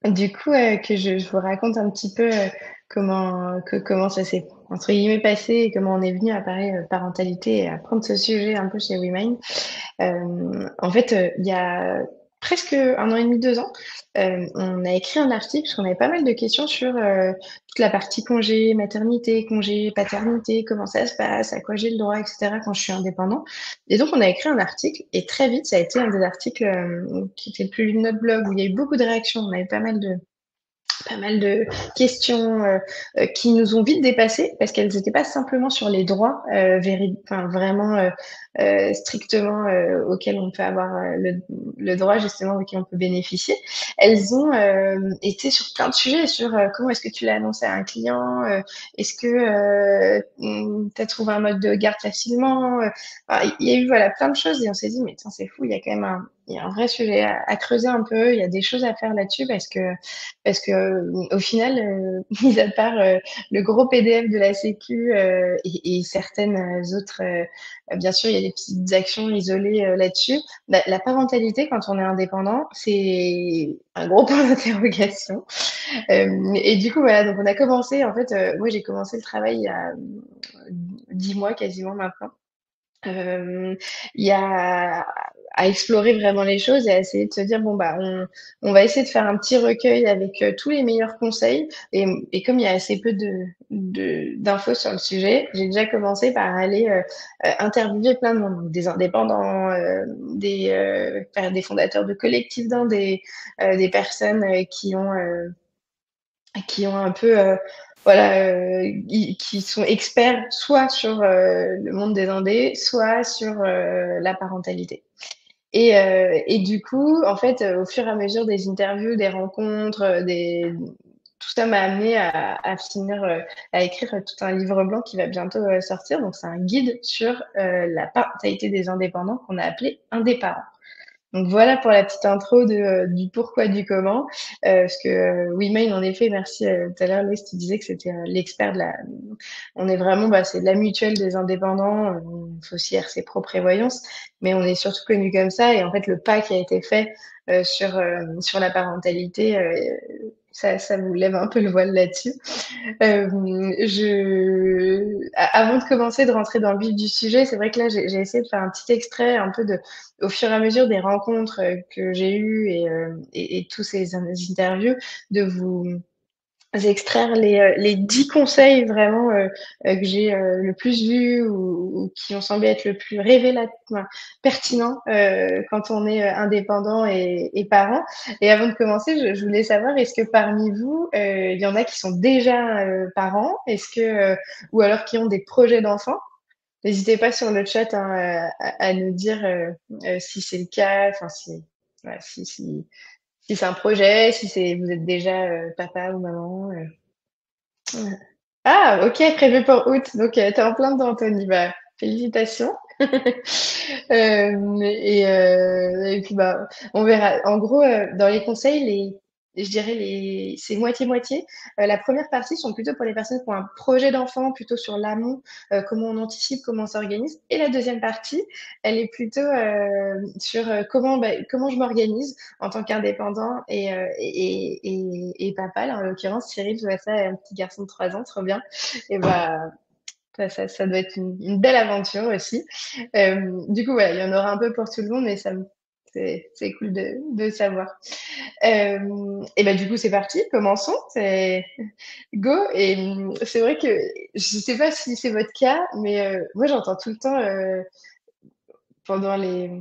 Du coup, que je vous raconte un petit peu, comment ça s'est, entre guillemets, «passé» et comment on est venu à parler, parentalité et à prendre ce sujet un peu chez WeMind. En fait, il y a presque 1 an et demi, 2 ans, on a écrit un article parce qu'on avait pas mal de questions sur, toute la partie congé maternité, congé paternité, comment ça se passe, à quoi j'ai le droit et cetera quand je suis indépendant et donc on a écrit un article et très vite ça a été un des articles, qui était le plus lu de notre blog où il y a eu beaucoup de réactions. On avait pas mal de questions qui nous ont vite dépassées parce qu'elles n'étaient pas simplement sur les droits enfin, vraiment strictement auxquels on peut avoir le droit justement auquel on peut bénéficier. Elles ont été sur plein de sujets, sur comment est-ce que tu l'as annoncé à un client, est-ce que tu as trouvé un mode de garde facilement. Enfin, il y a eu voilà plein de choses et on s'est dit mais tiens, c'est fou, il y a quand même il y a un vrai sujet à creuser un peu, il y a des choses à faire là-dessus parce que au final, mis à part le gros PDF de la Sécu et certaines autres, bien sûr, il y a des petites actions isolées là-dessus. La parentalité, quand on est indépendant, c'est un gros point d'interrogation. Et du coup, voilà, donc on a commencé, en fait, moi j'ai commencé le travail il y a 10 mois quasiment maintenant. Hem, il y a à explorer vraiment les choses et à essayer de se dire: «Bon, bah, on va essayer de faire un petit recueil avec, tous les meilleurs conseils» et comme il y a assez peu d'infos sur le sujet, j'ai déjà commencé par aller, interviewer plein de monde, donc des indépendants, des fondateurs de collectifs d'indés, des personnes, qui ont un peu, voilà, qui sont experts soit sur, le monde des indés, soit sur, la parentalité. Et du coup, en fait, au fur et à mesure des interviews, des rencontres, tout ça m'a amené à finir, à écrire tout un livre blanc qui va bientôt, sortir. Donc c'est un guide sur, la parentalité des indépendants qu'on a appelé Indépendants. Donc voilà pour la petite intro du pourquoi, du comment. Parce que WeMain, en effet, merci tout à l'heure, Louise, tu disais que c'était l'expert de la. On est vraiment, bah, c'est de la mutuelle des indépendants. On fait aussi RC Pro Prévoyance, mais on est surtout connu comme ça. Et en fait, le pas qui a été fait sur la parentalité, ça vous lève un peu le voile là-dessus. Avant de commencer de rentrer dans le vif du sujet, c'est vrai que là, j'ai essayé de faire un petit extrait un peu au fur et à mesure des rencontres que j'ai eues et tous ces interviews, de vous extraire les 10 conseils vraiment que j'ai le plus vus ou qui ont semblé être le plus enfin, pertinent quand on est indépendant et parent. Et avant de commencer, je voulais savoir, est-ce que parmi vous, il y en a qui sont déjà parents, ou alors qui ont des projets d'enfants? N'hésitez pas sur le chat hein, à nous dire si c'est le cas, enfin voilà, si c'est un projet, si vous êtes déjà papa ou maman. Ouais. Ah, ok, prévu pour août. Donc, t'es en plein dedans, Tony. Bah, félicitations. Et puis, bah, on verra. En gros, dans les conseils, je dirais c'est moitié-moitié. La première partie sont plutôt pour les personnes qui ont un projet d'enfant, plutôt sur l'amont, comment on anticipe, comment on s'organise. Et la deuxième partie, elle est plutôt sur comment je m'organise en tant qu'indépendant et papa. Là, en l'occurrence, Cyril, je vois ça, un petit garçon de 3 ans, trop bien. Et bah, ça doit être une belle aventure aussi. Du coup, voilà, il y en aura un peu pour tout le monde, mais c'est cool de savoir. Et bah, du coup, c'est parti, commençons. C'est go. Et c'est vrai que je sais pas si c'est votre cas, mais moi, j'entends tout le temps pendant les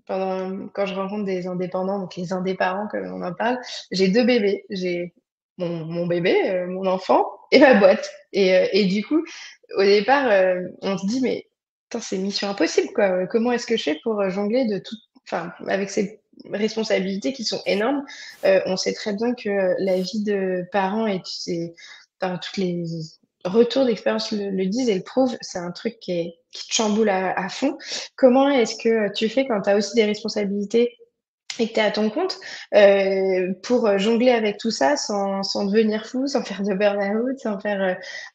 quand je rencontre des indépendants, donc les indépendants comme on en parle, j'ai 2 bébés. J'ai mon bébé, mon enfant et ma boîte et du coup, au départ, on se dit: «Mais attends, c'est mission impossible, quoi. Comment est-ce que je fais pour, jongler de tout enfin, avec ces responsabilités qui sont énormes?» On sait très bien que la vie de parent et toutes les retours d'expérience le disent et le prouvent, c'est un truc qui te chamboule à fond. Comment est-ce que tu fais quand tu as aussi des responsabilités et que tu es à ton compte, pour jongler avec tout ça sans devenir fou, sans faire de burn-out,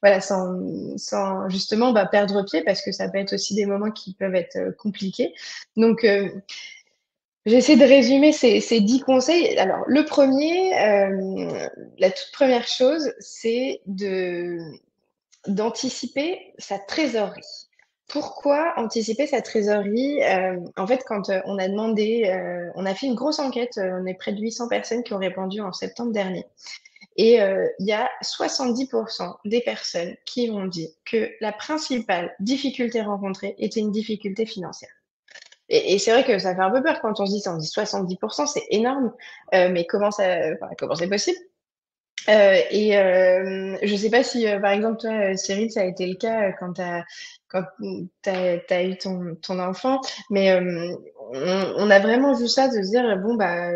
voilà, sans justement, bah, perdre pied parce que ça peut être aussi des moments qui peuvent être, compliqués. Donc J'essaie de résumer ces 10 conseils. Alors le premier, la toute première chose, c'est d'anticiper sa trésorerie. Pourquoi anticiper sa trésorerie? En fait, quand, on a fait une grosse enquête, on est près de 800 personnes qui ont répondu en septembre dernier et il y a 70 des personnes qui ont dit que la principale difficulté rencontrée était une difficulté financière. Et c'est vrai que ça fait un peu peur quand on se dit ça, on dit 70, c'est énorme, mais comment c'est possible? Je sais pas si, par exemple, toi, Cyril, ça a été le cas, quand, tu as eu ton enfant, mais on a vraiment vu ça, de se dire: «Bon, bah,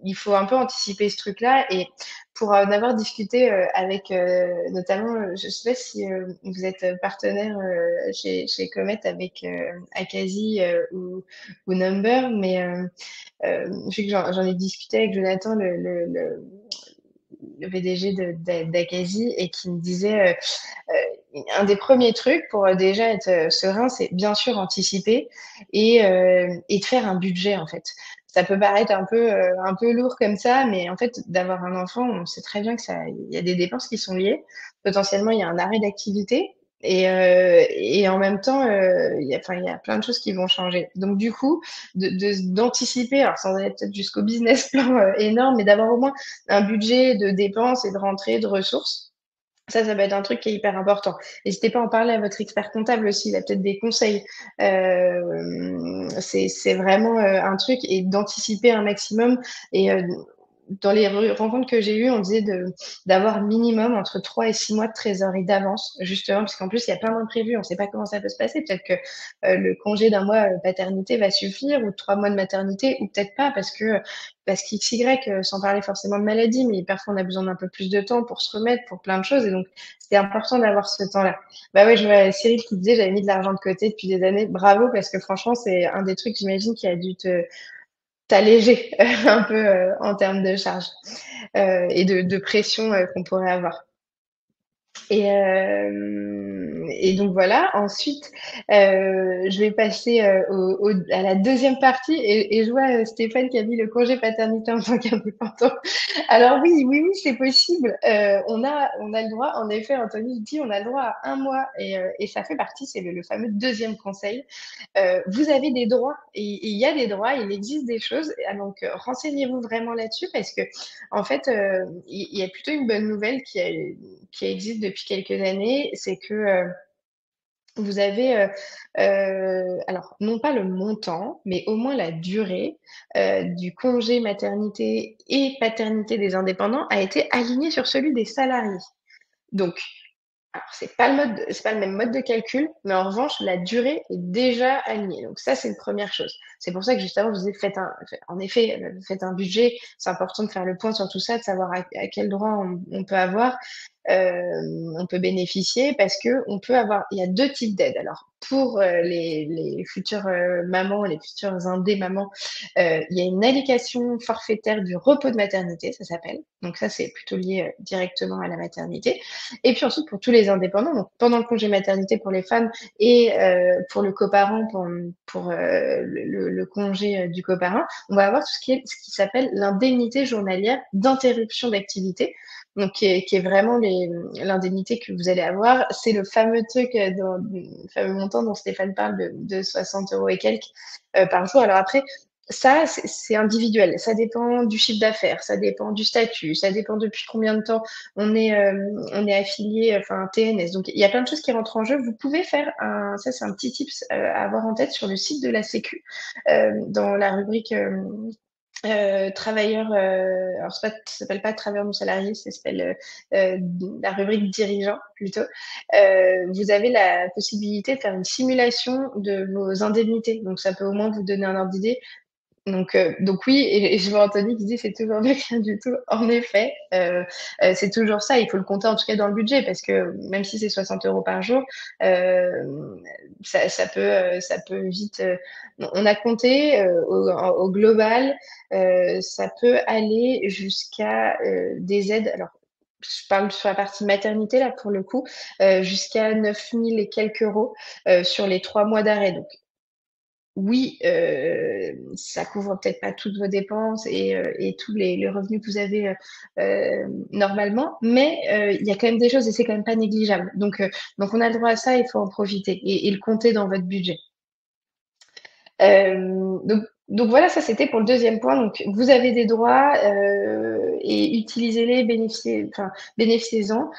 il faut un peu anticiper ce truc-là» et pour en avoir discuté, avec, notamment, je sais pas si, vous êtes partenaire, chez Comet avec, Akazi, ou Number, mais vu que j'en ai discuté avec Jonathan, le PDG d'Akazi, et qui me disait un des premiers trucs pour déjà être serein, c'est bien sûr anticiper et de faire un budget en fait. Ça peut paraître un peu lourd comme ça, mais en fait, d'avoir un enfant, on sait très bien que il y a des dépenses qui sont liées. Potentiellement, il y a un arrêt d'activité. Et en même temps, il y a plein de choses qui vont changer. Donc du coup, d'anticiper, alors sans aller peut-être jusqu'au business plan énorme, mais d'avoir au moins un budget de dépenses et de rentrées de ressources. Ça va être un truc qui est hyper important. N'hésitez pas à en parler à votre expert comptable aussi, il a peut-être des conseils. C'est vraiment un truc, et d'anticiper un maximum. Et dans les rencontres que j'ai eues, on disait d'avoir minimum entre 3 et 6 mois de trésorerie d'avance, justement, parce qu'en plus, il y a plein d'imprévus, on ne sait pas comment ça peut se passer. Peut-être que le congé d'un mois paternité va suffire, ou de 3 mois de maternité, ou peut-être pas, parce qu'XY, sans parler forcément de maladie, mais parfois on a besoin d'un peu plus de temps pour se remettre, pour plein de choses, et donc c'est important d'avoir ce temps-là. Bah ouais, je vois Cyril qui disait j'avais mis de l'argent de côté depuis des années. Bravo, parce que franchement, c'est un des trucs, j'imagine, qui a dû t'alléger un peu en termes de charge et de pression qu'on pourrait avoir. Et donc voilà. Ensuite, je vais passer à la deuxième partie, et je vois Stéphane qui a mis le congé paternité en tant qu'indépendant. Alors oui, oui, oui, c'est possible. On a le droit, en effet, Anthony dit, on a le droit à un mois, et ça fait partie, c'est le fameux deuxième conseil. Vous avez des droits, et il y a des droits, il existe des choses. Donc renseignez-vous vraiment là-dessus, parce que en fait, il y a plutôt une bonne nouvelle qui existe depuis quelques années, c'est que vous avez, alors non pas le montant, mais au moins la durée du congé maternité et paternité des indépendants a été alignée sur celui des salariés. Donc, alors, c'est pas le même mode de calcul, mais en revanche, la durée est déjà alignée. Donc ça, c'est une première chose. C'est pour ça que juste avant, je vous ai en effet, faites un budget. C'est important de faire le point sur tout ça, de savoir à quel droit on peut avoir, on peut bénéficier, parce que on peut avoir, il y a deux types d'aides. Alors, pour les futures mamans, les futures indés mamans, il y a une allocation forfaitaire du repos de maternité, ça s'appelle. Donc ça, c'est plutôt lié directement à la maternité. Et puis ensuite, pour tous les indépendants, donc pendant le congé maternité pour les femmes, et pour le coparent, pour le congé du coparent, on va avoir ce qui s'appelle l'indemnité journalière d'interruption d'activité. Donc, qui est vraiment l'indemnité que vous allez avoir. C'est le fameux truc, le fameux montant dont Stéphane parle, de 60 euros et quelques par jour. Alors après, ça, c'est individuel. Ça dépend du chiffre d'affaires, ça dépend du statut, ça dépend depuis combien de temps on est affilié, enfin TNS. Donc il y a plein de choses qui rentrent en jeu. Vous pouvez faire ça c'est un petit tips à avoir en tête, sur le site de la Sécu, dans la rubrique travailleurs. Alors ça s'appelle pas travailleurs non salariés, ça s'appelle la rubrique dirigeant plutôt. Vous avez la possibilité de faire une simulation de vos indemnités. Donc ça peut au moins vous donner un ordre d'idée. Donc oui, et je vois Anthony qui dit c'est toujours mieux que rien du tout. En effet, c'est toujours ça. Il faut le compter en tout cas dans le budget, parce que même si c'est 60 euros par jour, euh, ça peut vite. On a compté au global, ça peut aller jusqu'à des aides. Alors, je parle sur la partie maternité là pour le coup, jusqu'à 9 000 et quelques euros sur les 3 mois d'arrêt. Donc oui, ça couvre peut-être pas toutes vos dépenses et tous les revenus que vous avez, normalement, mais il y a quand même des choses et c'est quand même pas négligeable. Donc on a le droit à ça, il faut en profiter et le compter dans votre budget. Donc voilà, ça c'était pour le deuxième point. Donc vous avez des droits et utilisez-les, bénéficiez-en.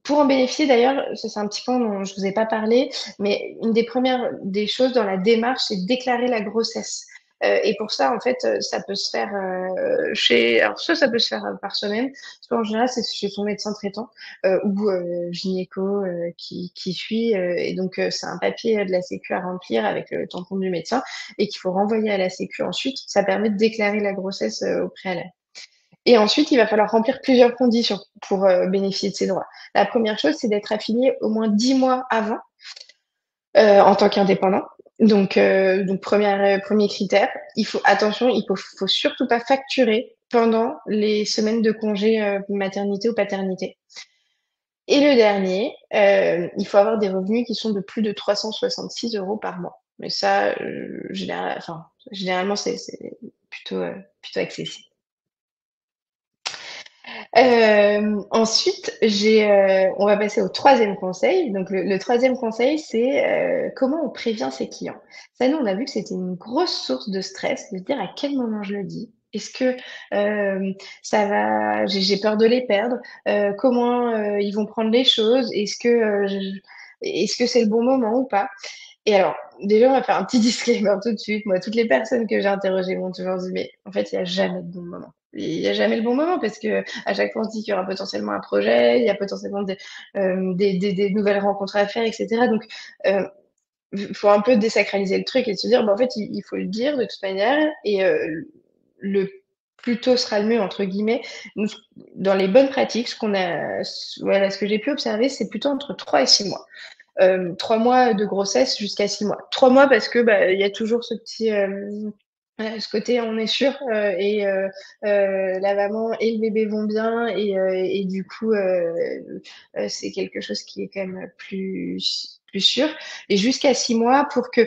Pour en bénéficier d'ailleurs, ça c'est un petit point dont je vous ai pas parlé, mais une des premières des choses dans la démarche, c'est de déclarer la grossesse. Et pour ça, en fait, ça peut se faire alors soit ça peut se faire par soi-même, soit en général c'est chez son médecin traitant ou gynéco qui suit. Et donc c'est un papier de la Sécu à remplir avec le tampon du médecin et qu'il faut renvoyer à la Sécu ensuite. Ça permet de déclarer la grossesse au préalable. Et ensuite, il va falloir remplir plusieurs conditions pour bénéficier de ces droits. La première chose, c'est d'être affilié au moins 10 mois avant en tant qu'indépendant. Donc premier critère, il faut attention, faut surtout pas facturer pendant les semaines de congé maternité ou paternité. Et le dernier, il faut avoir des revenus qui sont de plus de 366 euros par mois. Mais ça, généralement, c'est plutôt accessible. Ensuite, on va passer au troisième conseil. Donc, le troisième conseil, c'est comment on prévient ses clients. Ça, nous, on a vu que c'était une grosse source de stress de se dire à quel moment je le dis. Est-ce que ça va, j'ai peur de les perdre. Comment ils vont prendre les choses. Est-ce que c'est le bon moment ou pas? Et alors, déjà, on va faire un petit disclaimer tout de suite. Moi, toutes les personnes que j'ai interrogées m'ont toujours dit, mais en fait, il n'y a jamais de bon moment. Il n'y a jamais le bon moment parce que à chaque fois, on se dit qu'il y aura potentiellement un projet, il y a potentiellement des nouvelles rencontres à faire, etc. Donc, faut un peu désacraliser le truc et se dire, bah, en fait, il faut le dire de toute manière et le plus tôt sera le mieux, entre guillemets. Nous, dans les bonnes pratiques, voilà, ce que j'ai pu observer, c'est plutôt entre 3 et 6 mois. 3 mois de grossesse jusqu'à 6 mois. 3 mois parce que bah il y a toujours ce côté on est sûr la maman et le bébé vont bien et du coup c'est quelque chose qui est quand même plus sûr. Et jusqu'à 6 mois pour que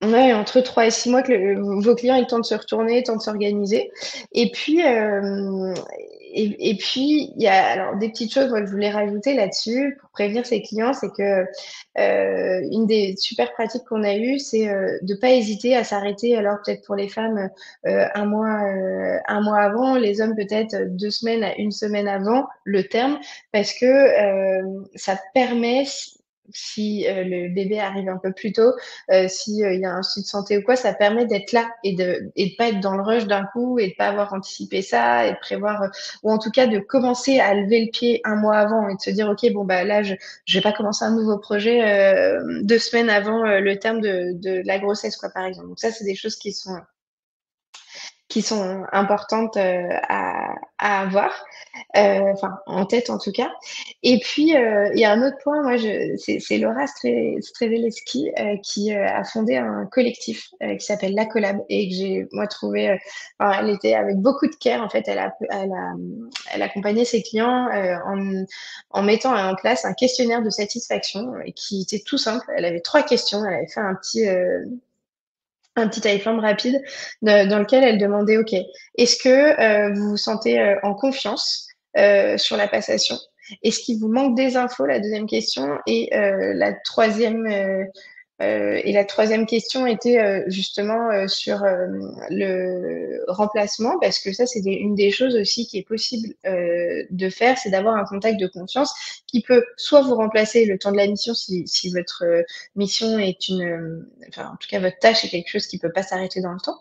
ouais, entre 3 et 6 mois que vos clients aient le temps de se retourner, le temps de s'organiser. Et puis, et puis, il y a alors des petites choses moi, que je voulais rajouter là-dessus pour prévenir ses clients, c'est que une des super pratiques qu'on a eues, c'est de pas hésiter à s'arrêter. Alors peut-être pour les femmes un mois avant, les hommes peut-être 2 semaines à une semaine avant le terme, parce que ça permet si le bébé arrive un peu plus tôt, si il y a un souci de santé ou quoi, ça permet d'être là et de pas être dans le rush d'un coup et de pas avoir anticipé ça et de prévoir ou en tout cas de commencer à lever le pied un mois avant et de se dire ok bon bah là je vais pas commencer un nouveau projet 2 semaines avant le terme de la grossesse quoi par exemple. Donc ça c'est des choses qui sont importantes à avoir, enfin en tête en tout cas. Et puis il y a un autre point, moi c'est Laura Streveleski qui a fondé un collectif qui s'appelle La Collab et que j'ai moi trouvé, enfin, elle était avec beaucoup de care en fait, elle accompagnait ses clients en mettant en place un questionnaire de satisfaction qui était tout simple. Elle avait 3 questions, elle avait fait un petit téléphone rapide dans lequel elle demandait, OK, est-ce que vous vous sentez en confiance sur la passation? Est-ce qu'il vous manque des infos, la deuxième question? Et la troisième question était justement sur le remplacement, parce que ça, c'est une des choses aussi qui est possible de faire, c'est d'avoir un contact de confiance qui peut soit vous remplacer le temps de la mission si votre mission est enfin en tout cas votre tâche est quelque chose qui peut pas s'arrêter dans le temps,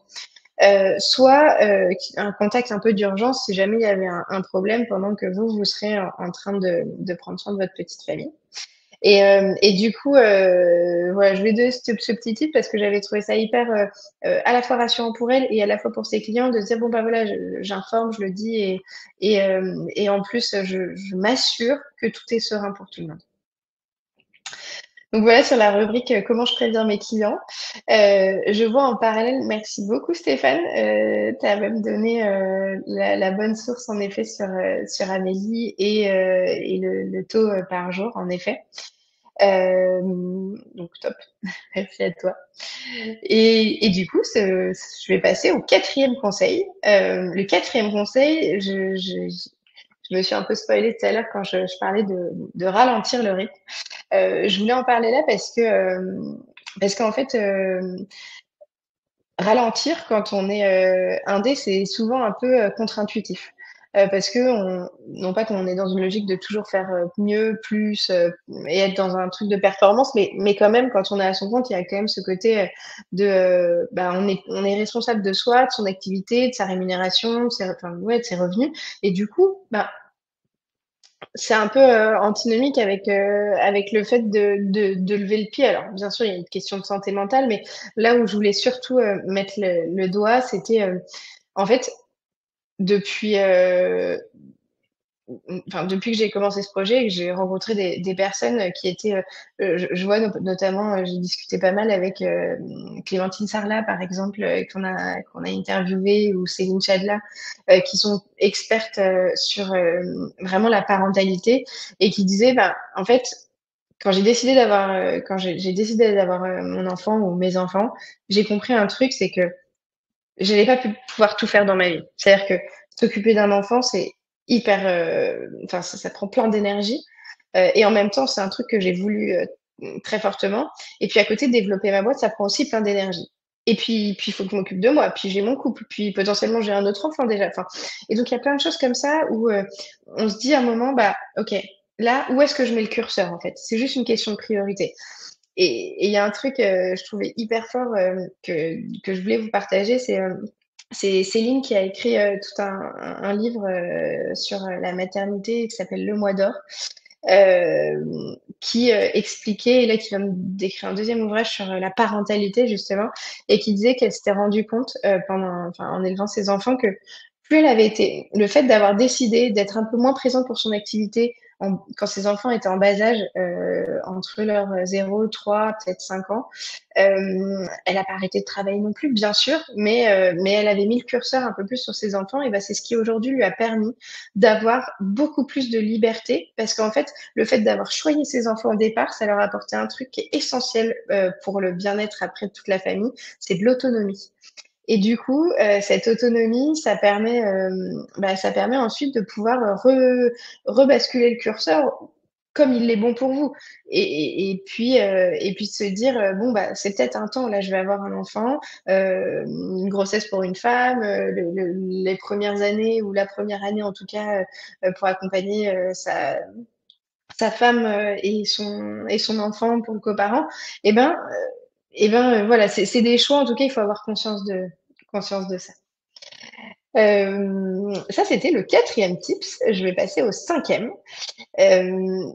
soit un contact un peu d'urgence si jamais il y avait un problème pendant que vous serez en train de prendre soin de votre petite famille. Et du coup, voilà, je lui ai donné ce petit tip parce que j'avais trouvé ça hyper à la fois rassurant pour elle et à la fois pour ses clients de se dire bon bah voilà, j'informe, je le dis et en plus je m'assure que tout est serein pour tout le monde. Donc voilà sur la rubrique comment je préviens mes clients. Je vois en parallèle, merci beaucoup Stéphane, tu as même donné la bonne source en effet sur Amélie et le taux par jour en effet. Donc top, merci à toi. Et du coup, je vais passer au quatrième conseil. Le quatrième conseil, je me suis un peu spoilée tout à l'heure quand je parlais de ralentir le rythme. Je voulais en parler là parce qu'en fait, ralentir quand on est indé, c'est souvent un peu contre-intuitif. Parce que non pas qu'on est dans une logique de toujours faire mieux, plus et être dans un truc de performance, mais quand même, quand on est à son compte, il y a quand même ce côté bah, on est responsable de soi, de son activité, de sa rémunération, enfin, ouais, de ses revenus. Et du coup, bah, c'est un peu antinomique avec le fait de lever le pied. Alors, bien sûr, il y a une question de santé mentale, mais là où je voulais surtout mettre le doigt, c'était en fait, depuis, enfin, depuis que j'ai commencé ce projet et que j'ai rencontré des personnes qui étaient, je vois notamment, j'ai discuté pas mal avec Clémentine Sarlat, par exemple, qu'on a interviewé, ou Céline Chadla, qui sont expertes sur vraiment la parentalité et qui disaient, bah, en fait, quand j'ai décidé d'avoir mon enfant ou mes enfants, j'ai compris un truc, c'est que j'allais pas pouvoir tout faire dans ma vie. C'est-à-dire que s'occuper d'un enfant, c'est hyper, enfin, ça prend plein d'énergie. Et en même temps, c'est un truc que j'ai voulu très fortement. Et puis à côté, développer ma boîte, ça prend aussi plein d'énergie. Et puis il faut que je m'occupe de moi. Puis j'ai mon couple. Puis potentiellement, j'ai un autre enfant déjà. Enfin, et donc, il y a plein de choses comme ça où on se dit à un moment, bah, OK, là, où est-ce que je mets le curseur, en fait? C'est juste une question de priorité. Et il y a un truc, je trouvais hyper fort que je voulais vous partager, c'est Céline qui a écrit tout un livre sur la maternité qui s'appelle Le Mois d'or, qui expliquait, et là qui vient d'écrire un deuxième ouvrage sur la parentalité justement, et qui disait qu'elle s'était rendue compte enfin, en élevant ses enfants, que plus elle avait été, le fait d'avoir décidé d'être un peu moins présente pour son activité quand ses enfants étaient en bas âge, entre leurs 0, 3, peut-être 5 ans, elle n'a pas arrêté de travailler non plus, bien sûr, mais elle avait mis le curseur un peu plus sur ses enfants, et ben c'est ce qui aujourd'hui lui a permis d'avoir beaucoup plus de liberté, parce qu'en fait, le fait d'avoir choisi ses enfants au départ, ça leur a apporté un truc qui est essentiel pour le bien-être après de toute la famille, c'est de l'autonomie. Et du coup, cette autonomie, ça permet ensuite de pouvoir rebasculer le curseur comme il est bon pour vous. Et puis de se dire, bon, bah, c'est peut-être un temps, là, je vais avoir un enfant, une grossesse pour une femme, les premières années, ou la première année en tout cas, pour accompagner sa femme et son enfant pour le coparent. Et ben, voilà, c'est des choix, en tout cas, il faut avoir conscience de ça. Ça, c'était le quatrième tips. Je vais passer au cinquième. Euh,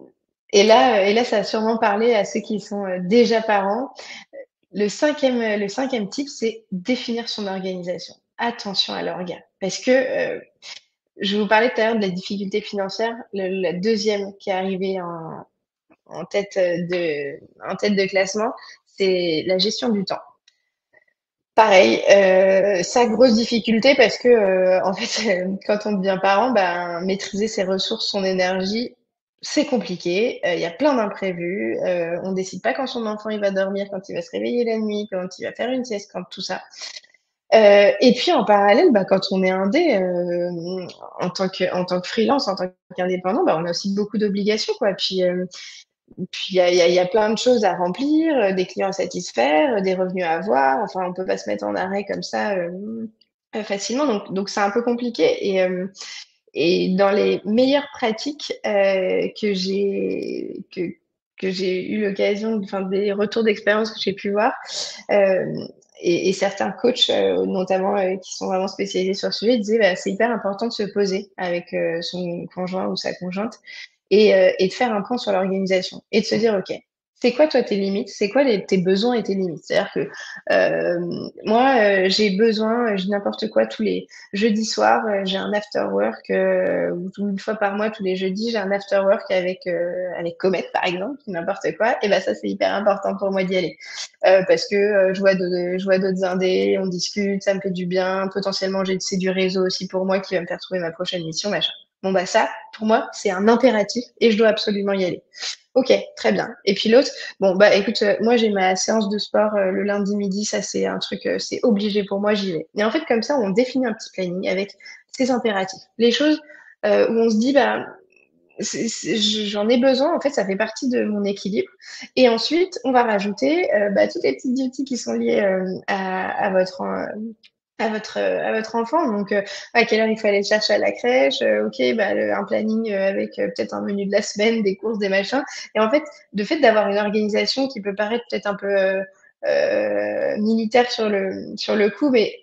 et là, ça va sûrement parler à ceux qui sont déjà parents. Le cinquième tip, c'est définir son organisation. Attention à l'orga. Parce que je vous parlais tout à l'heure de la difficulté financière. La deuxième qui est arrivée en tête de classement, c'est la gestion du temps. Pareil, ça, grosse difficulté, parce que en fait, quand on devient parent, ben, maîtriser ses ressources, son énergie, c'est compliqué. Il y a plein d'imprévus. On décide pas quand son enfant il va dormir, quand il va se réveiller la nuit, quand il va faire une sieste, quand tout ça. Et puis en parallèle, bah, quand on est indé, en tant que freelance, en tant qu'indépendant, bah, on a aussi beaucoup d'obligations, quoi. Puis il y a plein de choses à remplir, des clients à satisfaire, des revenus à avoir. Enfin, on peut pas se mettre en arrêt comme ça facilement. Donc c'est un peu compliqué. Et dans les meilleures pratiques que j'ai eu l'occasion, enfin des retours d'expérience que j'ai pu voir, euh, et certains coachs, notamment, qui sont vraiment spécialisés sur le sujet, disaient, bah, c'est hyper important de se poser avec son conjoint ou sa conjointe, et de faire un point sur l'organisation et de se dire, OK, c'est quoi toi tes limites? C'est quoi tes besoins et tes limites? C'est-à-dire que moi, j'ai besoin, je dis n'importe quoi, tous les jeudis soirs, j'ai un after work, ou une fois par mois, tous les jeudis, j'ai un after work avec Comet, par exemple, n'importe quoi. Et ben ça, c'est hyper important pour moi d'y aller. Parce que je vois d'autres indés, on discute, ça me fait du bien. Potentiellement, c'est du réseau aussi pour moi qui va me faire trouver ma prochaine mission, machin. Bon, bah, ça, pour moi, c'est un impératif et je dois absolument y aller. OK, très bien et puis l'autre, bon, bah, écoute, moi, j'ai ma séance de sport, le lundi midi, ça, c'est un truc, c'est obligé pour moi, j'y vais et en fait, comme ça, on définit un petit planning avec ces impératifs. Les choses, où on se dit: «Bah, c'est j'en ai besoin, en fait, ça fait partie de mon équilibre» et ensuite, on va rajouter, bah, toutes les petites duties qui sont liées, à votre enfant donc à quelle heure il faut aller le chercher à la crèche, OK, bah, le un planning, avec, peut-être un menu de la semaine, des courses, des machins et en fait, le fait d'avoir une organisation qui peut paraître peut-être un peu, militaire sur le coup, mais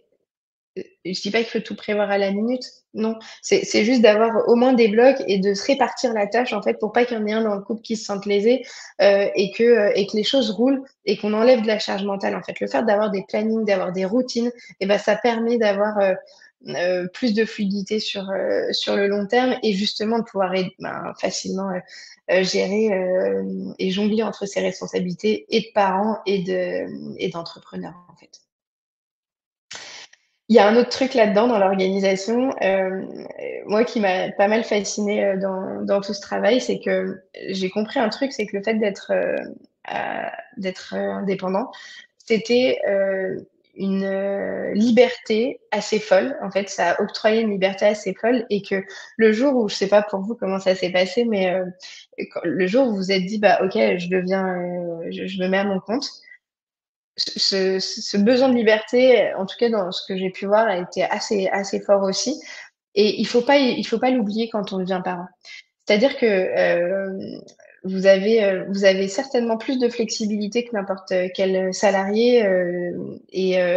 je dis pas qu'il faut tout prévoir à la minute, non. C'est juste d'avoir au moins des blocs et de se répartir la tâche, en fait, pour pas qu'il y en ait un dans le couple qui se sente lésé, et que les choses roulent et qu'on enlève de la charge mentale, en fait. Le fait d'avoir des plannings, d'avoir des routines et ben ça permet d'avoir, plus de fluidité sur le long terme et justement de pouvoir facilement, gérer, et jongler entre ses responsabilités et de parents et d'entrepreneur, en fait. Il y a un autre truc là-dedans dans l'organisation, moi qui m'a pas mal fascinée, dans tout ce travail, c'est que j'ai compris un truc, c'est que le fait d'être, indépendant, c'était, une, liberté assez folle. En fait, ça a octroyé une liberté assez folle et que le jour où je sais pas pour vous comment ça s'est passé, mais, quand le jour où vous vous êtes dit: «Bah, OK, je deviens, je me mets à mon compte», ce besoin de liberté, en tout cas dans ce que j'ai pu voir, a été assez fort aussi et il faut pas l'oublier quand on devient parent. C'est-à-dire que, vous avez certainement plus de flexibilité que n'importe quel salarié,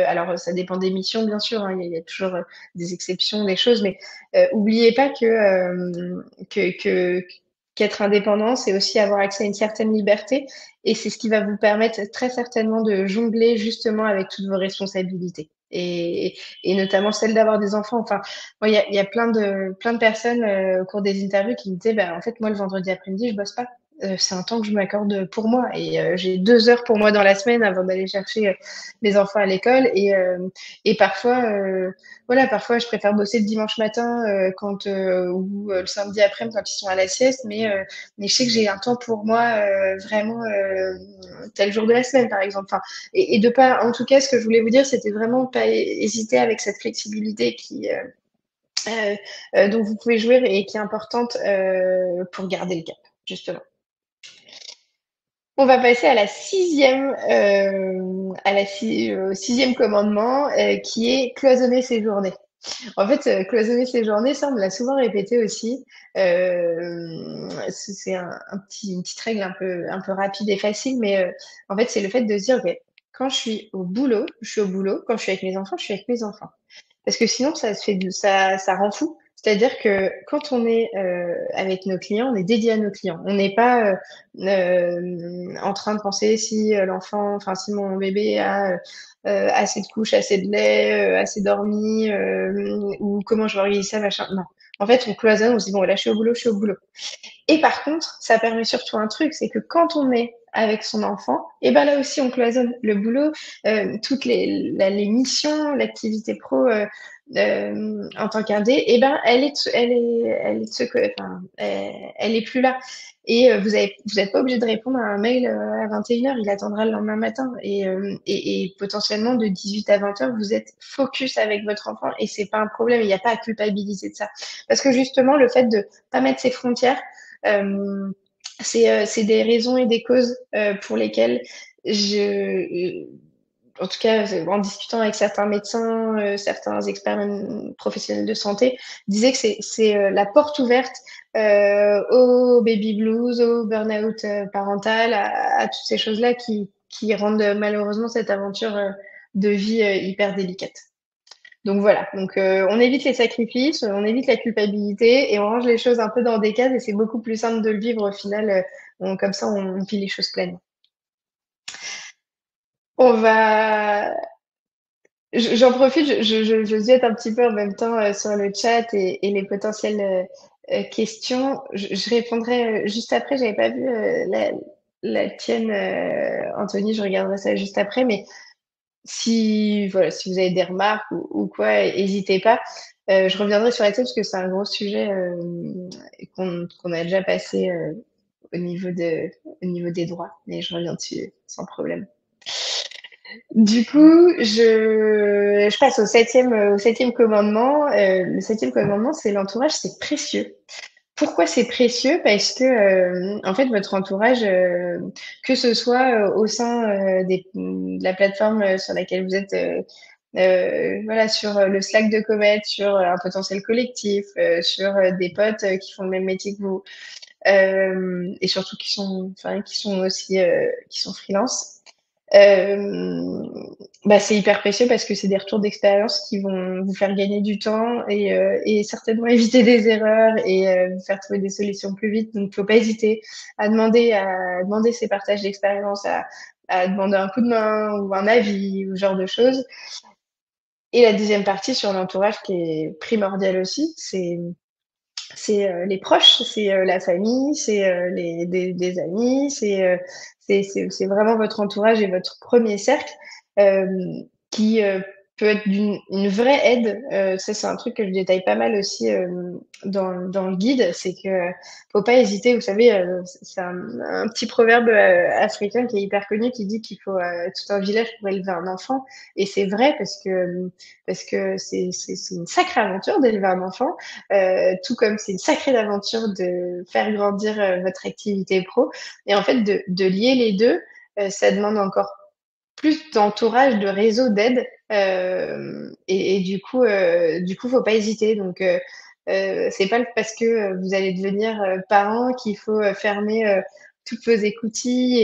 alors ça dépend des missions bien sûr, hein, il y a toujours, des exceptions, des choses, mais, oubliez pas que, que qu'être indépendant, c'est aussi avoir accès à une certaine liberté et c'est ce qui va vous permettre très certainement de jongler justement avec toutes vos responsabilités et notamment celle d'avoir des enfants. Enfin, moi, il y a plein de personnes, au cours des interviews qui me disaient: «Bah, en fait, moi, le vendredi après-midi, je bosse pas. C'est un temps que je m'accorde, pour moi et j'ai 2 heures pour moi dans la semaine avant d'aller chercher, mes enfants à l'école» et parfois, voilà, parfois, je préfère bosser le dimanche matin, ou le samedi après-midi quand ils sont à la sieste, mais je sais que j'ai un temps pour moi, vraiment, tel jour de la semaine, par exemple. Enfin, et de pas en tout cas, ce que je voulais vous dire, c'était vraiment pas hésiter avec cette flexibilité dont vous pouvez jouir et qui est importante, pour garder le cap, justement. On va passer à la 6e, au 6e commandement, qui est cloisonner ses journées. En fait, cloisonner ses journées, ça, on me l'a souvent répété aussi. C'est une petite règle un peu rapide et facile, mais en fait, c'est le fait de se dire: «OK, quand je suis au boulot, je suis au boulot. Quand je suis avec mes enfants, je suis avec mes enfants». Parce que sinon, ça rend fou. C'est-à-dire que quand on est, avec nos clients, on est dédié à nos clients. On n'est pas, en train de penser si, si mon bébé a, assez de couches, assez de lait, assez dormi, ou comment je vais organiser ça, machin. Non. En fait, on cloisonne, on se dit: «Bon, là, je suis au boulot, je suis au boulot». Et par contre, ça permet surtout un truc, c'est que quand on est avec son enfant, et ben là aussi on cloisonne le boulot, toutes les missions, l'activité pro en tant qu'indé, et ben elle est de ce enfin, elle est plus là. Et vous n'êtes pas obligé de répondre à un mail à 21 heures, il attendra le lendemain matin. Et potentiellement de 18 à 20 heures, vous êtes focus avec votre enfant et c'est pas un problème, il n'y a pas à culpabiliser de ça. Parce que justement, le fait de pas mettre ses frontières, euh, c'est des raisons et des causes pour lesquelles en tout cas, en discutant avec certains médecins, certains experts même professionnels de santé, disaient que c'est la porte ouverte au baby blues, au burn-out parental, à toutes ces choses-là qui rendent malheureusement cette aventure de vie hyper délicate. Donc voilà, donc on évite les sacrifices, on évite la culpabilité et on range les choses un peu dans des cases et c'est beaucoup plus simple de le vivre au final, comme ça on vit les choses pleinement. On va j'en profite, je ziote un petit peu en même temps, sur le chat et les potentielles, questions. Je répondrai, juste après, j'avais pas vu, la tienne, Anthony, je regarderai ça juste après, mais si voilà, si vous avez des remarques ou quoi, hésitez pas. Je reviendrai sur Excel parce que c'est un gros sujet qu'on a déjà passé au niveau au niveau des droits, mais je reviens dessus sans problème. Du coup, je passe au septième commandement. Le septième commandement, c'est l'entourage, c'est précieux. Pourquoi c'est précieux? Parce que en fait, votre entourage, que ce soit au sein de la plateforme sur laquelle vous êtes, voilà, sur le Slack de Comet, sur un potentiel collectif, sur des potes qui font le même métier que vous, et surtout enfin, qui sont aussi qui sont freelance. Euh, Bah, c'est hyper précieux parce que c'est des retours d'expérience qui vont vous faire gagner du temps et certainement éviter des erreurs et vous faire trouver des solutions plus vite. Donc, faut pas hésiter à demander ces partages d'expérience, à demander un coup de main ou un avis ou ce genre de choses. Et la deuxième partie sur l'entourage qui est primordiale aussi, c'est les proches, c'est la famille, c'est des amis, c'est vraiment votre entourage et votre premier cercle euh, qui peut être une vraie aide. Ça, c'est un truc que je détaille pas mal aussi dans le guide, c'est que faut pas hésiter. Vous savez, c'est un petit proverbe africain qui est hyper connu qui dit qu'il faut tout un village pour élever un enfant. Et c'est vrai parce que c'est une sacrée aventure d'élever un enfant. Tout comme c'est une sacrée aventure de faire grandir votre activité pro. Et en fait, de lier les deux, ça demande encore plus d'entourage, de réseau d'aide. Du coup, faut pas hésiter. Donc, c'est pas parce que vous allez devenir parent qu'il faut fermer toutes vos écoutilles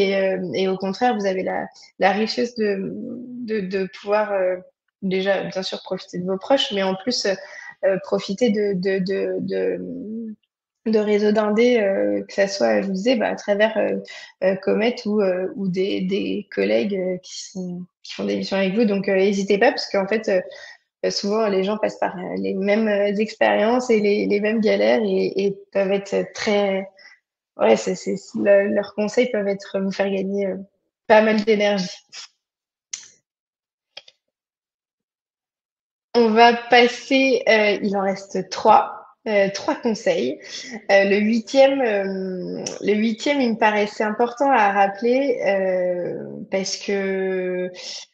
et au contraire, vous avez la richesse de pouvoir déjà, bien sûr, profiter de vos proches, mais en plus, profiter de réseaux d'indés, que ça soit, je vous disais, bah, à travers Comet ou des collègues qui font des missions avec vous. Donc, n'hésitez pas, parce qu'en fait, souvent, les gens passent par les mêmes expériences et les mêmes galères et peuvent être très... Ouais, leurs conseils peuvent être vous faire gagner pas mal d'énergie. On va passer, il en reste trois conseils. Le huitième, il me paraissait important à rappeler parce que,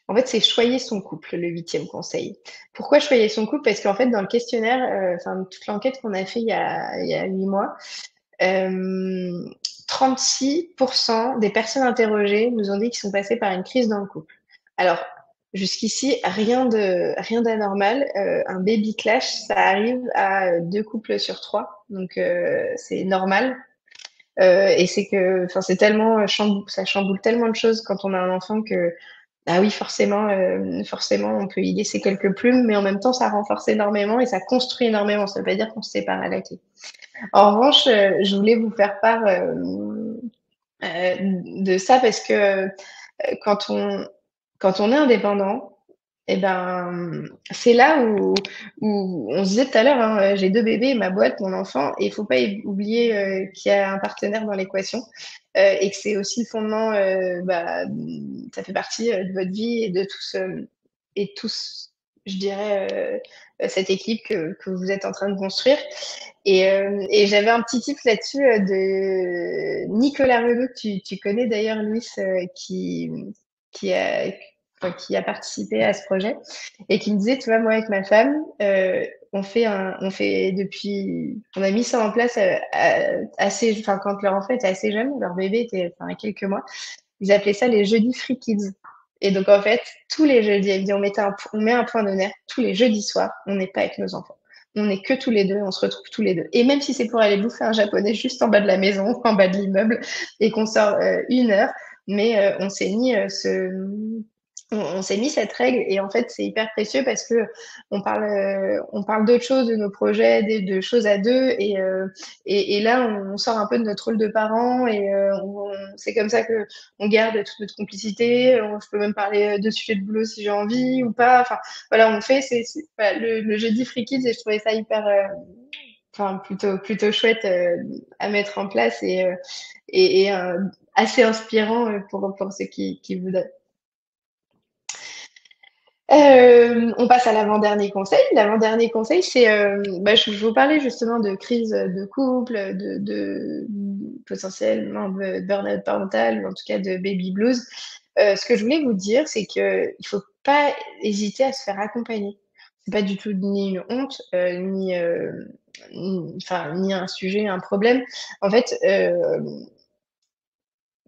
en fait, c'est choyer son couple, le huitième conseil. Pourquoi choyer son couple? Parce qu'en fait, dans le questionnaire, enfin, toute l'enquête qu'on a fait il y a 8 mois, euh, 36% des personnes interrogées nous ont dit qu'ils sont passés par une crise dans le couple. Alors, jusqu'ici, rien d'anormal. Un baby clash, ça arrive à deux couples sur trois, donc c'est normal. Et c'est que, enfin, c'est tellement ça chamboule tellement de choses quand on a un enfant que, ah oui, forcément, on peut y laisser quelques plumes, mais en même temps, ça renforce énormément et ça construit énormément. Ça veut pas dire qu'on se sépare à la clé. En revanche, je voulais vous faire part de ça parce que quand quand on est indépendant, eh ben, c'est là où on se disait tout à l'heure, hein, j'ai deux bébés, ma boîte, mon enfant, et il faut pas oublier qu'il y a un partenaire dans l'équation et que c'est aussi le fondement, bah, ça fait partie de votre vie et tous, je dirais, cette équipe que vous êtes en train de construire. Et j'avais un petit tip là-dessus de Nicolas Renaud, que tu connais d'ailleurs, Louis, qui a, qui a participé à ce projet et qui me disait, tu vois, moi avec ma femme, on fait on a mis ça en place assez, enfin, quand leur enfant était assez jeune, leur bébé était, enfin, à quelques mois, ils appelaient ça les jeudis Free Kids. Et donc, en fait, tous les jeudis, elle me dit, on met un point d'honneur, tous les jeudis soirs, on n'est pas avec nos enfants. On n'est que tous les deux, on se retrouve tous les deux. Et même si c'est pour aller bouffer un japonais juste en bas de la maison, en bas de l'immeuble, et qu'on sort 1 heure, mais on s'est mis cette règle et en fait c'est hyper précieux parce que on parle d'autres choses, de nos projets, de choses à deux et là on sort un peu de notre rôle de parent et c'est comme ça que on garde toute notre complicité. Je peux même parler de sujets de boulot si j'ai envie ou pas. Enfin voilà, on fait voilà, le jeudi Free Kids et je trouvais ça hyper enfin plutôt chouette à mettre en place et assez inspirant pour ceux qui voudraient. On passe à l'avant-dernier conseil. L'avant-dernier conseil, c'est, je vous parlais justement de crise de couple, de potentiellement de burn-out parental ou en tout cas de baby blues. Ce que je voulais vous dire, c'est que il faut pas hésiter à se faire accompagner. C'est pas du tout ni une honte, ni un sujet, un problème. En fait,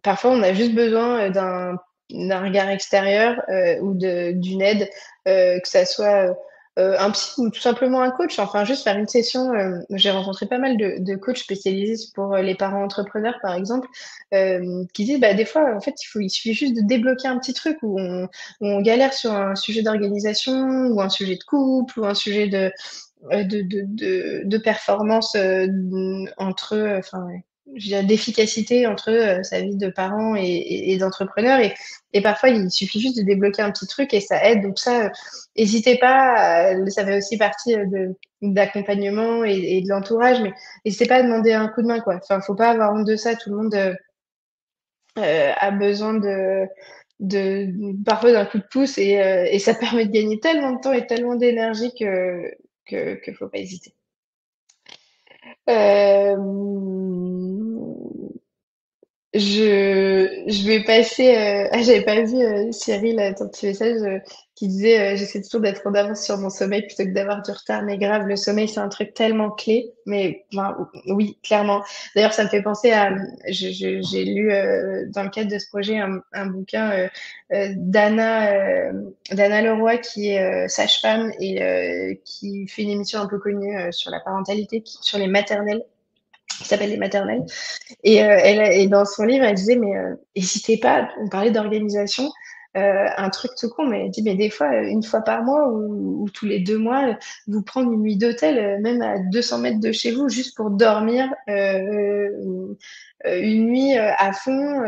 parfois, on a juste besoin d'un regard extérieur ou d'une aide, que ça soit un psy ou tout simplement un coach. Enfin, juste faire une session. J'ai rencontré pas mal de coachs spécialisés pour les parents entrepreneurs, par exemple, qui disent bah, des fois, en fait, il suffit juste de débloquer un petit truc où on galère sur un sujet d'organisation ou un sujet de couple ou un sujet de performance entre eux, enfin, ouais, je dirais d'efficacité entre sa vie de parent et d'entrepreneur. Et parfois, il suffit juste de débloquer un petit truc et ça aide. Donc ça, n'hésitez pas, ça fait aussi partie d'accompagnement et de l'entourage, mais n'hésitez pas à demander un coup de main, quoi. Enfin, faut pas avoir honte de ça. Tout le monde a besoin parfois d'un coup de pouce et ça permet de gagner tellement de temps et tellement d'énergie que faut pas hésiter. Euh, je vais passer. J'avais pas vu Cyril, ton petit message qui disait j'essaie toujours d'être en avance sur mon sommeil plutôt que d'avoir du retard. Mais grave, le sommeil, c'est un truc tellement clé. Mais ben, oui, clairement. D'ailleurs, ça me fait penser à. J'ai lu dans le cadre de ce projet un bouquin d'Anna Leroy qui est sage-femme et qui fait une émission un peu connue sur la parentalité, sur les maternelles, qui s'appelle Les Maternelles. Et dans son livre, elle disait, mais n'hésitez pas, on parlait d'organisation, un truc tout con, mais elle dit, mais des fois, une fois par mois ou tous les 2 mois, vous prendre une nuit d'hôtel, même à 200 mètres de chez vous, juste pour dormir une nuit à fond,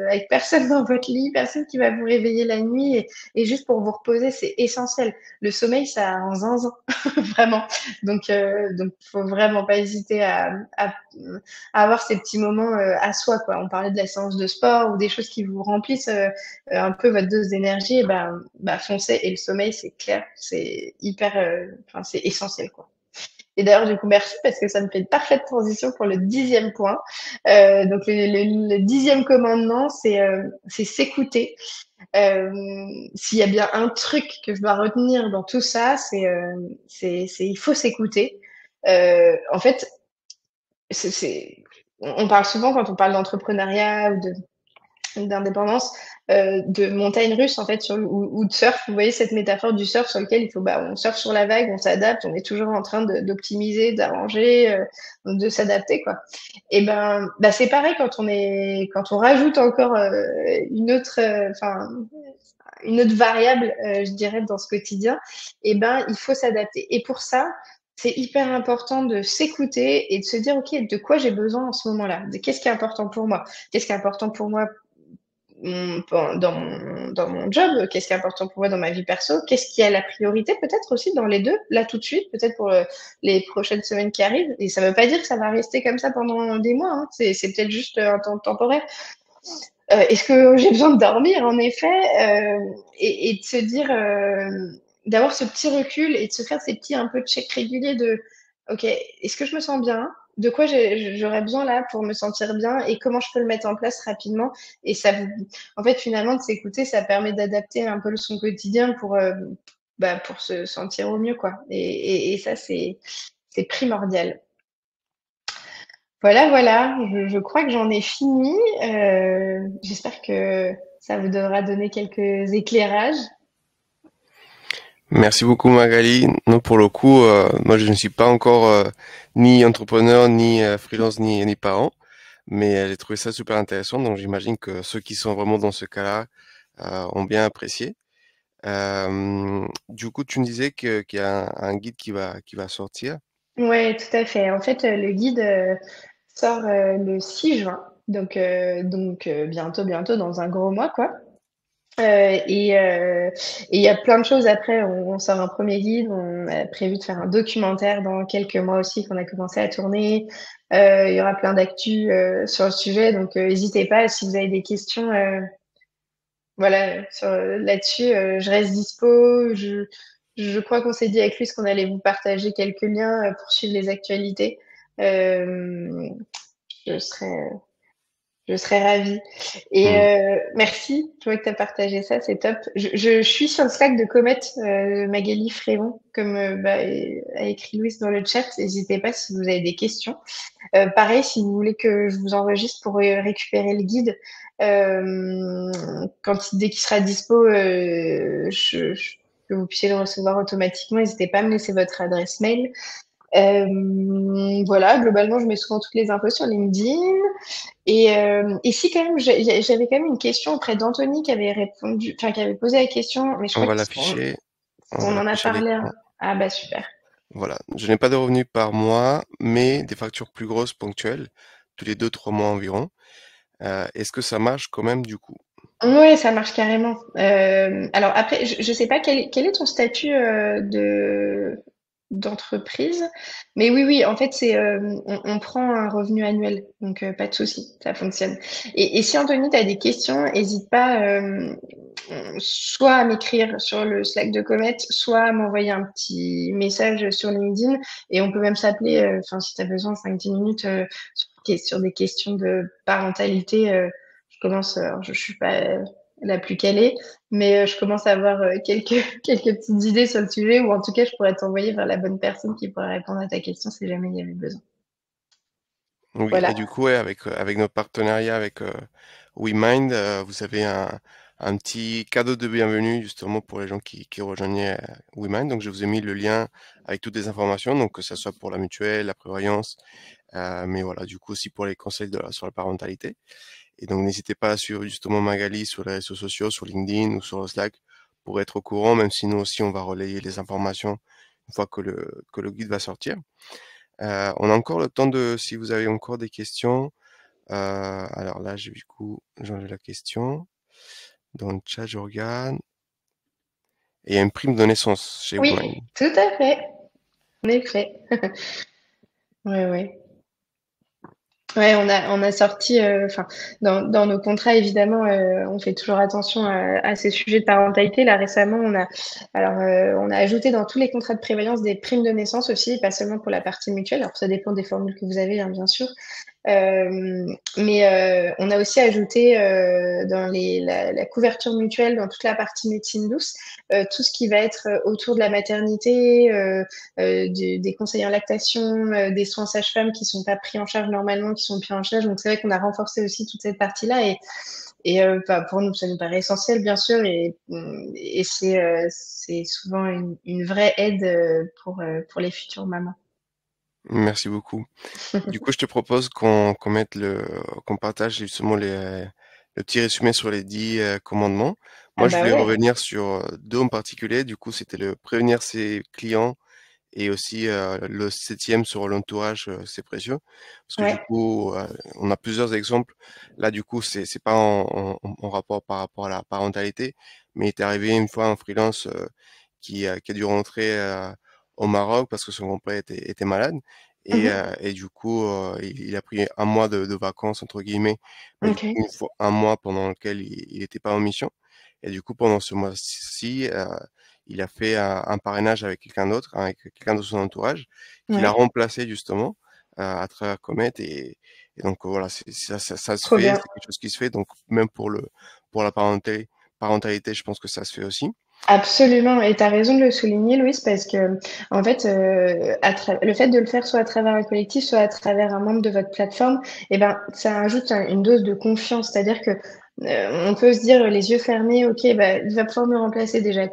avec personne dans votre lit, personne qui va vous réveiller la nuit, et juste pour vous reposer, c'est essentiel. Le sommeil, ça a un zinzin, vraiment. Donc, faut vraiment pas hésiter à avoir ces petits moments à soi, quoi. On parlait de la séance de sport ou des choses qui vous remplissent un peu votre dose d'énergie, et bah, foncez. Et le sommeil, c'est clair, c'est hyper, enfin, c'est essentiel, quoi. Et d'ailleurs, du coup, merci parce que ça me fait une parfaite transition pour le 10e point. Donc, le 10e commandement, c'est s'écouter. Euh, S'il y a bien un truc que je dois retenir dans tout ça, il faut s'écouter. En fait, on parle souvent quand on parle d'entrepreneuriat ou d'indépendance de montagne russe en fait ou de surf. Vous voyez cette métaphore du surf sur lequel il faut bah on surfe sur la vague, on s'adapte, on est toujours en train d'optimiser, d'arranger, de s'adapter quoi. Et bah c'est pareil quand on rajoute encore une autre variable, je dirais, dans ce quotidien, et ben, il faut s'adapter. Et pour ça, c'est hyper important de s'écouter et de se dire, OK, de quoi j'ai besoin en ce moment-là? De qu'est-ce qui est important pour moi? Qu'est-ce qui est important pour moi dans mon job? Qu'est-ce qui est important pour moi dans ma vie perso? Qu'est-ce qui a la priorité peut-être aussi dans les deux, là tout de suite, peut-être pour les prochaines semaines qui arrivent? Et ça ne veut pas dire que ça va rester comme ça pendant des mois, hein. C'est peut-être juste un temps temporaire. Est-ce que j'ai besoin de dormir, en effet, et de se dire, d'avoir ce petit recul et de se faire ces petits un peu de check réguliers de, ok, est-ce que je me sens bien? De quoi j'aurais besoin là pour me sentir bien et comment je peux le mettre en place rapidement? Et en fait, finalement, de s'écouter, ça permet d'adapter un peu son quotidien pour se sentir au mieux, quoi. Et ça, c'est primordial. Voilà, voilà, je crois que j'en ai fini. J'espère que ça vous devra donner quelques éclairages. Merci beaucoup Magali. Non, pour le coup, moi je ne suis pas encore ni entrepreneur, ni freelance, ni parent, mais j'ai trouvé ça super intéressant. Donc j'imagine que ceux qui sont vraiment dans ce cas-là ont bien apprécié. Du coup, tu me disais qu'il y a un guide qui va sortir. Ouais, tout à fait. En fait, le guide sort le 6 juin, donc bientôt, dans un gros mois, quoi. Et il y a plein de choses après. On sort un premier guide. On a prévu de faire un documentaire dans quelques mois aussi qu'on a commencé à tourner. Il y aura plein d'actu sur le sujet. Donc, n'hésitez pas si vous avez des questions. voilà, là-dessus, je reste dispo. Je crois qu'on s'est dit avec lui qu'on allait vous partager quelques liens pour suivre les actualités. Euh, je serais, je serais ravie. Et Mm. merci, je vois que tu as partagé ça, c'est top. Je suis sur le Slack de Comet, Magali Frémont, comme a écrit Louise dans le chat. N'hésitez pas si vous avez des questions. Pareil, si vous voulez que je vous enregistre pour récupérer le guide, dès qu'il sera dispo, que vous puissiez le recevoir automatiquement, n'hésitez pas à me laisser votre adresse mail. Voilà, globalement, je mets souvent toutes les infos sur LinkedIn. Et si quand même, j'avais quand même une question auprès d'Anthony qui avait répondu, enfin qui avait posé la question, mais je On crois va qu'on l'afficher, on va on en a l'afficher à parlé. l'écran. Ah bah super. Voilà. Je n'ai pas de revenus par mois, mais des factures plus grosses ponctuelles, tous les 2, 3 mois environ. Est-ce que ça marche quand même du coup? Oui, ça marche carrément. Alors après, je sais pas quel est ton statut d'entreprise, mais oui, oui, en fait, on prend un revenu annuel, donc pas de souci, ça fonctionne. Et si Anthony, tu as des questions, n'hésite pas soit à m'écrire sur le Slack de Comet, soit à m'envoyer un petit message sur LinkedIn, et on peut même s'appeler, enfin, si tu as besoin, 5-10 minutes sur des questions de parentalité. Je commence, alors je suis pas la plus calée, mais je commence à avoir quelques petites idées sur le sujet, ou en tout cas, je pourrais t'envoyer vers la bonne personne qui pourrait répondre à ta question si jamais il y avait besoin. Oui, et Voilà. du coup, ouais, avec notre partenariat avec WeMind, vous avez un petit cadeau de bienvenue justement pour les gens qui rejoignaient WeMind. Donc, je vous ai mis le lien avec toutes les informations, donc que ce soit pour la mutuelle, la prévoyance, mais voilà, du coup aussi pour les conseils sur la parentalité. Et donc, n'hésitez pas à suivre justement Magali sur les réseaux sociaux, sur LinkedIn ou sur le Slack pour être au courant, même si nous aussi on va relayer les informations une fois que le guide va sortir. On a encore le temps de, si vous avez encore des questions. Alors là, j'ai du coup, j'ai la question. Dans le chat, je regarde. Et il y a une prime de naissance chez Oui, Woman. tout à fait. En effet. Oui, oui. Ouais, on a sorti, enfin, dans nos contrats, évidemment, on fait toujours attention à ces sujets de parentalité. Là, récemment, on a ajouté dans tous les contrats de prévoyance des primes de naissance aussi, pas seulement pour la partie mutuelle. Alors, ça dépend des formules que vous avez, hein, bien sûr. Mais on a aussi ajouté dans la couverture mutuelle, dans toute la partie médecine douce, tout ce qui va être autour de la maternité, des conseillers en lactation, des soins sage-femme qui sont pas pris en charge normalement, qui sont pris en charge. Donc c'est vrai qu'on a renforcé aussi toute cette partie-là et bah, pour nous ça nous paraît essentiel bien sûr et c'est souvent une vraie aide pour les futures mamans. Merci beaucoup. Du coup, je te propose qu'on mette qu'on partage justement le petit résumé sur les 10 commandements. Ah Moi, je bah voulais ouais, revenir sur deux en particulier. Du coup, c'était le prévenir ses clients et aussi le septième sur l'entourage, c'est précieux. Parce que du ouais. coup, on a plusieurs exemples. Là, du coup, c'est pas en rapport par rapport à la parentalité, mais il est arrivé une fois un freelance qui a dû rentrer au Maroc parce que son grand-père était malade. Mhm. Et du coup, il a pris un mois de vacances, entre guillemets, mais du coup, Ok. un mois pendant lequel il n'était pas en mission. Et du coup, pendant ce mois-ci, il a fait un parrainage avec quelqu'un d'autre, avec quelqu'un de son entourage, qui l'a Ouais. remplacé justement à travers Comet. Et donc voilà, ça se Trop fait, bien. c'est quelque chose qui se fait. Donc même pour la parentalité, je pense que ça se fait aussi. Absolument, et tu as raison de le souligner, Louise, parce que en fait, le fait de le faire soit à travers un collectif, soit à travers un membre de votre plateforme, eh ben, ça ajoute une dose de confiance. C'est-à-dire que on peut se dire les yeux fermés, ok, bah, il va pouvoir me remplacer déjà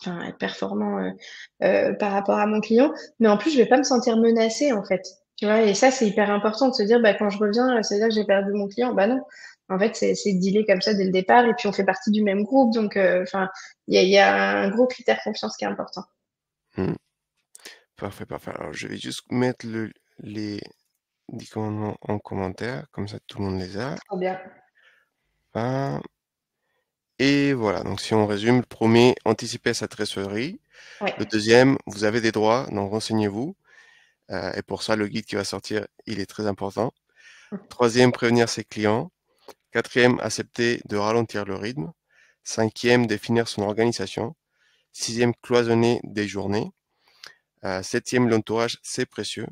enfin, être performant par rapport à mon client, mais en plus, je vais pas me sentir menacée en fait. Tu vois, et ça, c'est hyper important de se dire, bah, quand je reviens, c'est-à-dire que j'ai perdu mon client. Bah non, en fait, c'est dealé comme ça dès le départ, et puis on fait partie du même groupe, donc, enfin. Il y a un gros critère confiance qui est important. Hmm. Parfait, parfait. Alors, je vais juste mettre les 10 commandements en commentaire, comme ça tout le monde les a. Trop bien. Hein. Et voilà, donc si on résume, le premier, anticiper sa trésorerie. Ouais. Le deuxième, vous avez des droits, donc renseignez-vous. Et pour ça, le guide qui va sortir, il est très important. Troisième, prévenir ses clients. Quatrième, accepter de ralentir le rythme. 5e, définir son organisation. 6e, cloisonner des journées. 7e, l'entourage, c'est précieux.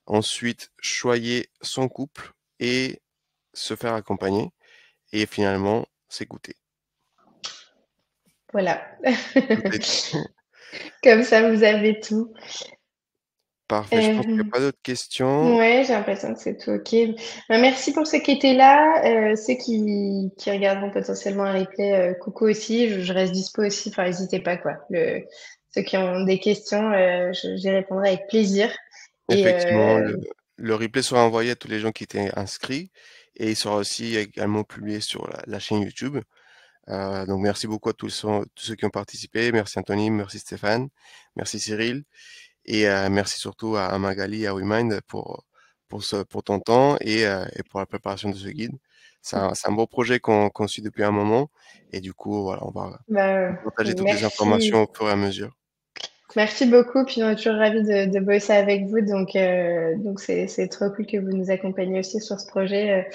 Ensuite, choyer son couple et se faire accompagner. Et finalement, s'écouter. Voilà. Tout est dit. Comme ça, vous avez tout. Parfait, je pense qu'il y a Hem, pas d'autres questions. ouais, j'ai l'impression que c'est tout OK. Bah, merci pour ceux qui étaient là, ceux qui regarderont potentiellement un replay, coucou aussi, je reste dispo aussi, enfin n'hésitez pas quoi. Ceux qui ont des questions, j'y répondrai avec plaisir et Effectivement, le replay sera envoyé à tous les gens qui étaient inscrits et il sera aussi également publié sur la chaîne YouTube. Donc merci beaucoup à tous ceux qui ont participé. Merci Anthony, merci Stéphane, merci Cyril et merci surtout à Magali et à WeMind pour ton temps et pour la préparation de ce guide. C'est un beau projet qu'on suit depuis un moment et du coup, voilà, on va bah, partager toutes les informations merci. au fur et à mesure. Merci beaucoup, puis on est toujours ravis de bosser avec vous, donc c'est trop cool que vous nous accompagniez aussi sur ce projet,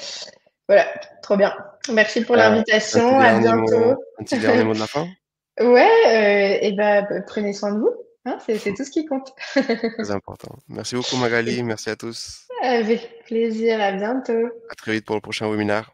voilà, trop bien. Merci pour l'invitation, à bientôt. Un petit dernier mot de la fin? Ouais, et bah, prenez soin de vous, hein, c'est tout ce qui compte. Très important. Merci beaucoup Magali, merci à tous. Avec plaisir, à bientôt. À très vite pour le prochain webinaire.